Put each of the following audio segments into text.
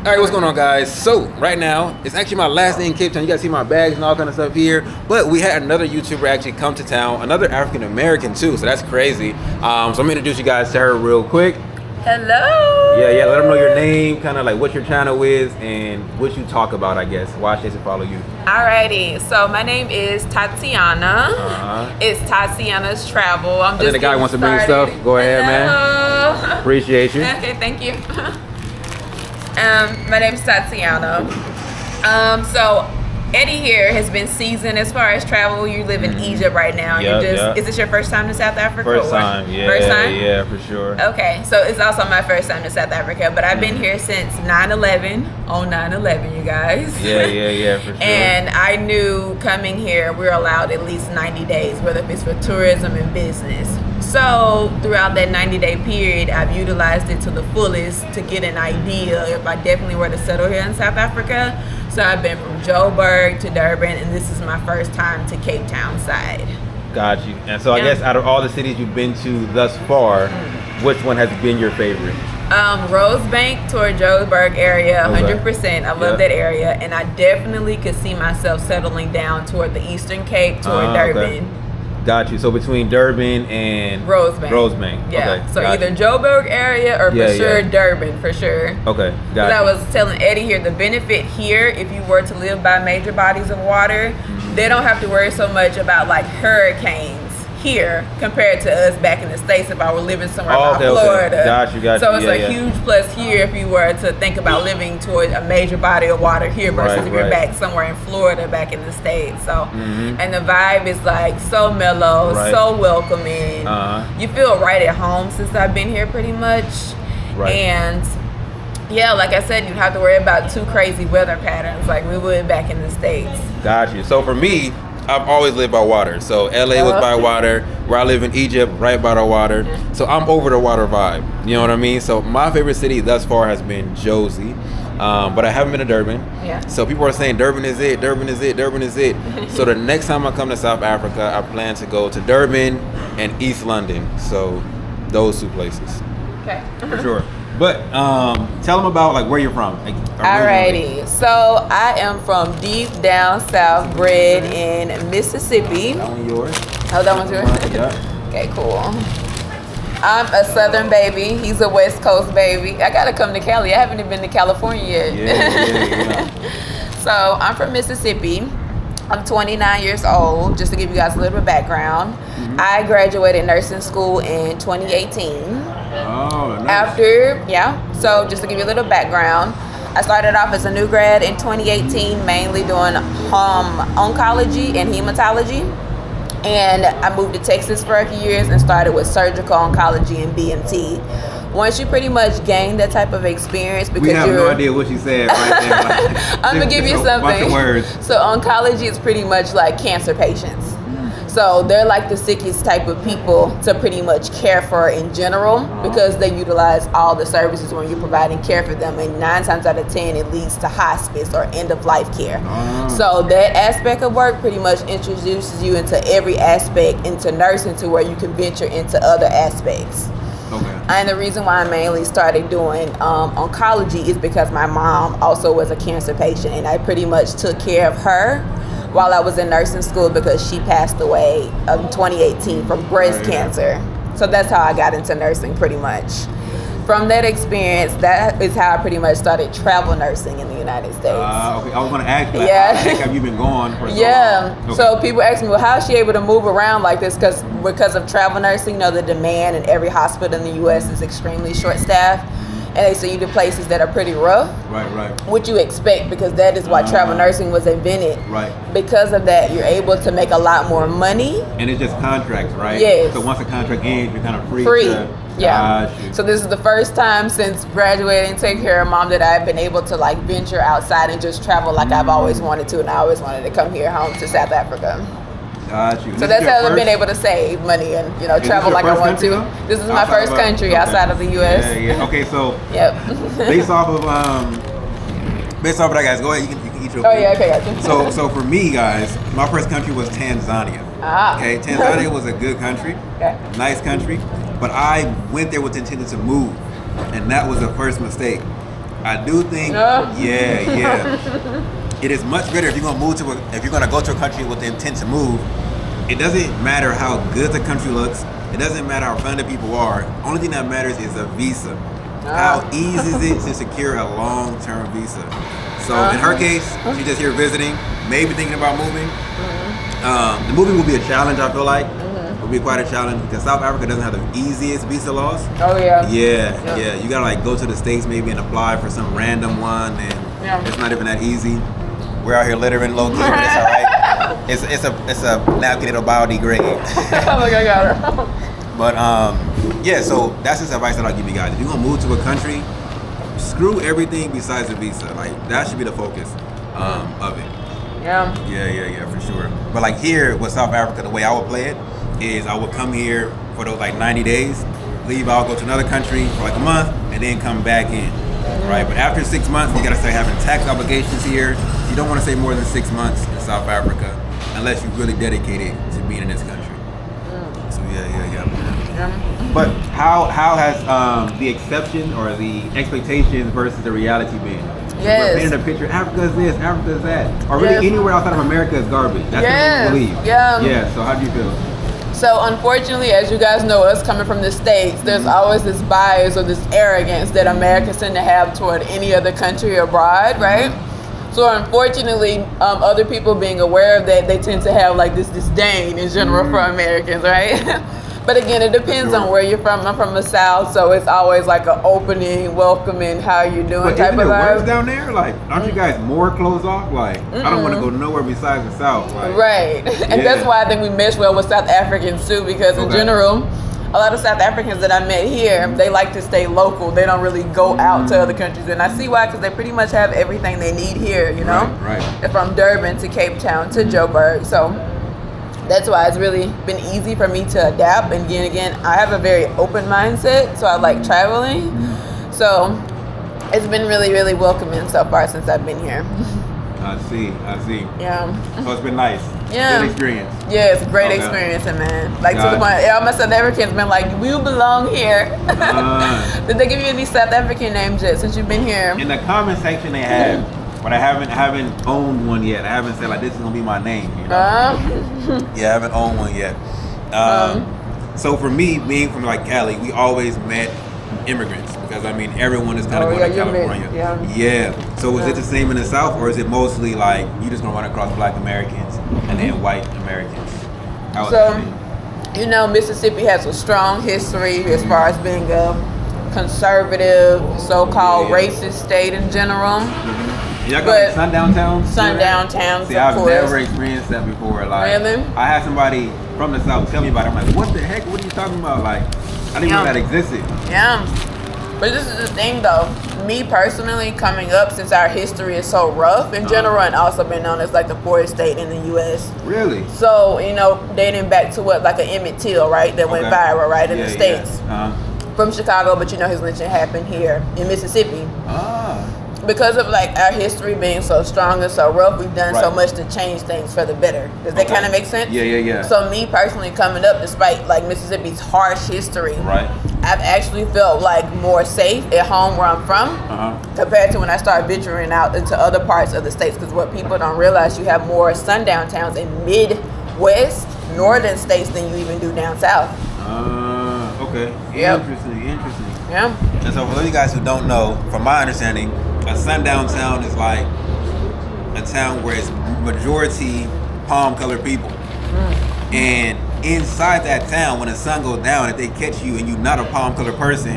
Alright, what's going on, guys? So, right now, it's actually my last day in Cape Town. You guys see my bags and all kind of stuff here. But we had another YouTuber actually come to town, another African American too, so that's crazy. So I'm gonna introduce you guys to her real quick. Hello. Yeah, let them know your name, kind of like what your channel is, and what you talk about, I guess. Why they should follow you. Alrighty, so my name is Tatiana. It's Tatiana's Travel. I'm just the guy wants to bring stuff. Go ahead, man. Appreciate you. Okay, thank you. My name is Tatiana. So Eddie here has been seasoned as far as travel. You live in Egypt right now. Is this your first time to South Africa? First time, yeah. First time? Yeah, for sure. Okay, so it's also my first time to South Africa, but I've been here since 9/11, on 9/11, you guys. Yeah, for sure. And I knew coming here, we're allowed at least 90 days, whether it's for tourism and business. So throughout that 90-day period, I've utilized it to the fullest to get an idea if I definitely were to settle here in South Africa. So I've been from Joburg to Durban, and this is my first time to Cape Town side. Got you. And so I guess out of all the cities you've been to thus far, which one has been your favorite? Rosebank toward Joburg area, 100%. I love that area, and I definitely could see myself settling down toward the Eastern Cape, toward Durban. Okay. Got you. So between Durban and Rosebank. Yeah. Okay. So either Joburg area or for sure Durban, for sure. Okay. Got you. I was telling Eddie here, the benefit here, if you were to live by major bodies of water, they don't have to worry so much about like hurricanes here compared to us back in the States if I were living somewhere like Florida. Got you. So it's a huge plus here if you were to think about living toward a major body of water here versus if you're back somewhere in Florida back in the States. So and the vibe is like so mellow, so welcoming. You feel right at home since I've been here pretty much. And yeah, like I said, you'd have to worry about too crazy weather patterns like we would back in the States. Got you. So for me, I've always lived by water. So LA was by water. Where I live in Egypt, right by the water. So I'm over the water vibe. You know what I mean? So my favorite city thus far has been Josie. But I haven't been to Durban. So people are saying Durban is it, Durban is it, Durban is it. So the next time I come to South Africa, I plan to go to Durban and East London. So those two places. Okay. For sure. But tell them about like where you're from. Alrighty, so I am from deep down south, bred in Mississippi. That one yours? Oh, that one's yours? Yeah. Okay, cool. I'm a southern baby. He's a west coast baby. I gotta come to Cali. I haven't even been to California yet. Yeah. So I'm from Mississippi. I'm 29 years old, just to give you guys a little bit of background. I graduated nursing school in 2018. Oh, nice. So just to give you a little background, I started off as a new grad in 2018, mainly doing oncology and hematology. And I moved to Texas for a few years and started with surgical oncology and BMT. Once you pretty much gain that type of experience, because we have no idea what you said right there. I'm gonna give you something. Bunch of words. So oncology is pretty much like cancer patients. So they're like the sickest type of people to pretty much care for in general because they utilize all the services when you're providing care for them, and 9 times out of 10 it leads to hospice or end of life care. So that aspect of work pretty much introduces you into every aspect into nursing to where you can venture into other aspects. And the reason why I mainly started doing oncology is because my mom also was a cancer patient, and I pretty much took care of her while I was in nursing school because she passed away in 2018 from breast cancer. So that's how I got into nursing pretty much. From that experience, that is how I pretty much started travel nursing in the United States. Okay, I was going to ask you, how the heck have you been going for so long? So people ask me, well, how is she able to move around like this? Because of travel nursing, you know, the demand in every hospital in the U.S. is extremely short-staffed. And they send you to places that are pretty rough. Right. Which you expect, because that is why travel nursing was invented. Because of that, you're able to make a lot more money. And it's just contracts, right? Yes. So once a contract ends, you're kind of free. So this is the first time since graduating and taking care of mom that I've been able to like venture outside and just travel like I've always wanted to, and I always wanted to come here home to South Africa. Got you. So that's how I've been able to save money and travel like I want to. This is my first country outside of the U.S. Okay, so based off of that, guys, go ahead. You can eat your food. Okay, gotcha. So for me, guys, my first country was Tanzania. Okay, Tanzania was a good country, nice country, but I went there with the intention to move, and that was the first mistake. I do think, it is much better if you're gonna if you're gonna go to a country with the intent to move. It doesn't matter how good the country looks. It doesn't matter how friendly people are. Only thing that matters is a visa. How easy is it to secure a long-term visa? So in her case, she's just here visiting, maybe thinking about moving. The moving will be a challenge, I feel like. It will be quite a challenge because South Africa doesn't have the easiest visa laws. Oh yeah. Yeah. You gotta like go to the States maybe and apply for some random one, and it's not even that easy. We're out here littering low key, but it's all right. It's a napkin that'll biodegrade. Look, I got her. But so that's just advice that I'll give you guys. If you're gonna move to a country, screw everything besides the visa. Like that should be the focus of it. Yeah, for sure. But like here with South Africa, the way I would play it is I would come here for those like 90 days, leave out, go to another country for like a month, and then come back in. Right, but after 6 months, you gotta start having tax obligations here. You don't want to stay more than 6 months in South Africa unless you're really dedicated to being in this country. So yeah. But how has the exception or the expectations versus the reality been? Yes. We're painting a picture. Africa's this, Africa's that, or really anywhere outside of America is garbage. That's what we believe. Yeah. So how do you feel? So unfortunately, as you guys know, us coming from the States, there's always this bias or this arrogance that Americans tend to have toward any other country abroad, right? So unfortunately, other people being aware of that, they tend to have like this disdain in general for Americans, right? But again, it depends on where you're from. I'm from the South, so it's always like an opening, welcoming, how you doing but type of vibe. vibe. Worse down there? Like, aren't you guys more closed off? Like, I don't want to go nowhere besides the South. Like, right. And that's why I think we mesh well with South Africans too, because in general, a lot of South Africans that I met here, they like to stay local. They don't really go out to other countries. And I see why, because they pretty much have everything they need here, you know? Right. From Durban to Cape Town to Joburg. So that's why it's really been easy for me to adapt. And again, I have a very open mindset, so I like traveling. So it's been really, really welcoming so far since I've been here. I see. Yeah. So it's been nice. Yeah. Good experience. Yeah, it's a great experience, man. Like to the point, all my South Africans been like, "You belong here." Did they give you any South African names yet since you've been here? In the comment section they have, but I haven't owned one yet. I haven't said like this is gonna be my name. You know? Yeah, I haven't owned one yet. So for me, being from like Cali, we always met immigrants because I mean everyone is kind of going to California. Yeah. So is it the same in the South, or is it mostly like you just gonna run across Black Americans and then white Americans? You know, Mississippi has a strong history as far as being a conservative, so-called racist state in general. Y'all got sundown towns? Sundown towns, See, of I've course. never experienced that before. Like, really? I had somebody from the South tell me about it. I'm like, what the heck? What are you talking about? Like, I didn't know that existed. Yeah. But this is the thing, though. Me personally, coming up, since our history is so rough in general, and also been known as like the poorest state in the U.S. Really? So, you know, dating back to what, like an Emmett Till, right? That went viral, right, in the States. From Chicago, but you know his lynching happened here in Mississippi. Because of like our history being so strong and so rough, we've done so much to change things for the better. Does that kind of make sense? Yeah. So me personally coming up, despite like Mississippi's harsh history, I've actually felt like more safe at home where I'm from compared to when I started venturing out into other parts of the states. Because what people don't realize, you have more sundown towns in Midwest, northern states than you even do down south. Okay. Interesting. Yeah. And so for those of you guys who don't know, from my understanding, a sundown town is like a town where it's majority palm-colored people. And inside that town, when the sun goes down, if they catch you and you're not a palm-colored person,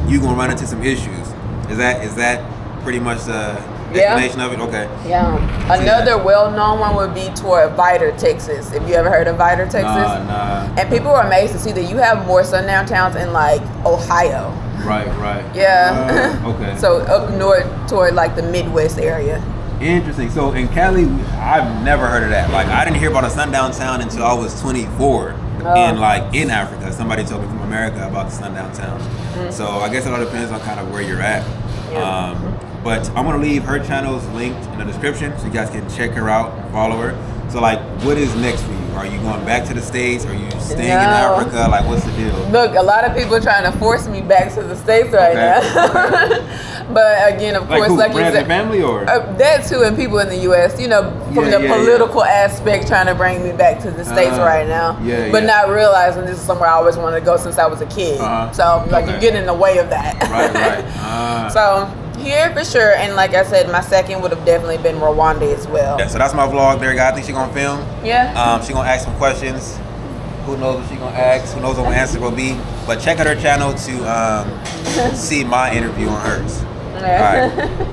you're gonna run into some issues. Is that pretty much the explanation of it? Okay. Yeah. Another well-known one would be toward Vidor, Texas. Have you ever heard of Vidor, Texas? Nah. And people were amazed to see that you have more sundown towns in like Ohio. Right. Yeah. Okay. So up north toward like the Midwest area. Interesting. So in Cali, I've never heard of that. Like I didn't hear about a sundown town until I was 24. And like in Africa, somebody told me from America about the sundown towns. So I guess it all depends on kind of where you're at. But I'm gonna leave her channels linked in the description so you guys can check her out and follow her. So like, what is next for you? Are you going back to the States? Are you staying in No. Africa? Like, what's the deal? Look, a lot of people are trying to force me back to the States right now. But again, of course, who, like you friends said, and family or? that too, and people in the U.S. You know, from Yeah, the yeah, political aspect, trying to bring me back to the States right now. But not realizing this is somewhere I always wanted to go since I was a kid. So like you get in the way of that. Right. So here for sure, and like I said, my second would have definitely been Rwanda as well. Yeah, so that's my vlog there, guys. I think she's gonna film. Yeah. She's gonna ask some questions. Who knows what she's gonna ask? Who knows what my answer will be? But check out her channel to see my interview on hers. All right.